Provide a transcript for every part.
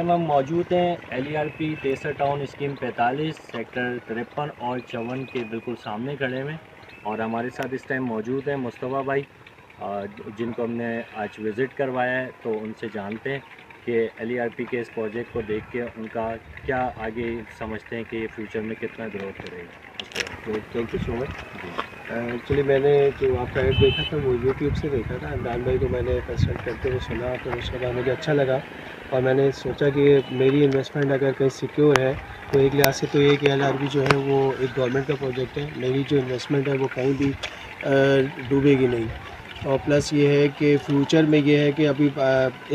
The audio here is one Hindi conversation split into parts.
टाइम हम मौजूद हैं LERP तेसर टाउन स्कीम 45 सेक्टर 53 और 54 के बिल्कुल सामने खड़े हुए। और हमारे साथ इस टाइम मौजूद हैं मुस्तफ़ा भाई, जिनको हमने आज विज़िट करवाया है। तो उनसे जानते हैं कि LERP के इस प्रोजेक्ट को देख के उनका क्या आगे समझते हैं कि ये फ्यूचर में कितना ग्रोथ करेगा। Thank you so much. Actually मैंने जो आपका ऐड देखा था वो यूट्यूब से देखा था। इमरान भाई को मैंने कंसल्ट करते हुए सुना, तो उसके बाद मुझे अच्छा लगा और मैंने सोचा कि मेरी इन्वेस्टमेंट अगर कहीं सिक्योर है तो एक लिहाज से तो ये कि LRB जो है वो एक गवर्नमेंट का प्रोजेक्ट है। मेरी जो इन्वेस्टमेंट है वो कहीं भी डूबेगी नहीं। और प्लस ये है कि फ्यूचर में ये है कि अभी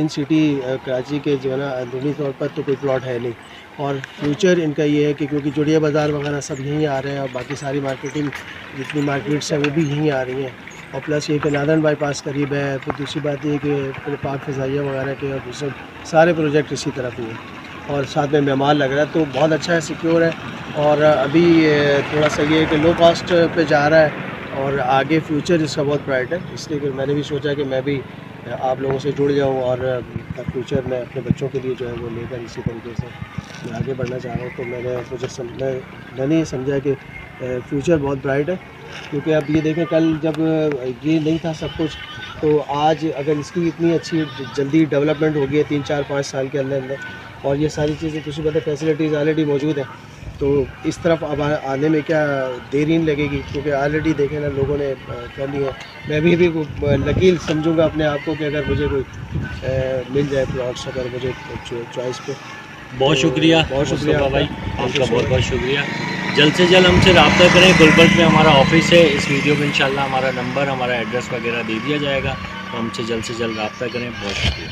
इन सिटी कराची के जो है ना अंदरूनी तौर पर तो कोई प्लॉट है नहीं, और फ्यूचर इनका ये है कि क्योंकि जुड़िया बाज़ार वगैरह सब यहीं आ रहे हैं और बाकी सारी मार्केटिंग जितनी मार्केट्स हैं वो भी यहीं आ रही हैं। और प्लस ये कि नादन बाईपास करीब है। फिर दूसरी बात ये कि पाक फ़िज़ाइया वगैरह के और दूसरे सारे प्रोजेक्ट इसी तरफ ही हैं और साथ में मेहमान लग रहा है, तो बहुत अच्छा है, सिक्योर है। और अभी थोड़ा सा ये है कि लो कॉस्ट पे जा रहा है और आगे फ्यूचर इसका बहुत ब्राइट है। इसलिए कि मैंने भी सोचा कि मैं भी आप लोगों से जुड़ जाऊं और फ्यूचर में अपने बच्चों के लिए जो है वो लेकर इसी तरीके से मैं आगे बढ़ना चाह रहा हूँ। तो मैंने ये समझा कि फ्यूचर बहुत ब्राइट है, क्योंकि अब ये देखें कल जब ये नहीं था सब कुछ, तो आज अगर इसकी इतनी अच्छी जल्दी डेवलपमेंट हो गई है 3-4-5 साल के अंदर अंदर, और ये सारी चीज़ें दूसरी बात है फैसिलिटीज़ ऑलरेडी मौजूद हैं, तो इस तरफ अब आने में क्या देरी नहीं लगेगी, क्योंकि ऑलरेडी देखें ना लोगों ने कर ली है। मैं भी लकीर समझूंगा अपने आप को कि अगर मुझे कोई मिल जाए प्लॉट्स, अगर मुझे चॉइस पे। बहुत शुक्रिया मुस्तफ़ा भाई, आपका बहुत बहुत शुक्रिया। जल्द से जल्द हमसे रब्ता करें। गुलबर्ग में हमारा ऑफिस है। इस वीडियो में इंशाल्लाह हमारा नंबर, हमारा एड्रेस वगैरह दे दिया जाएगा, तो हमसे जल्द से जल्द रब्ता करें। बहुत शुक्रिया।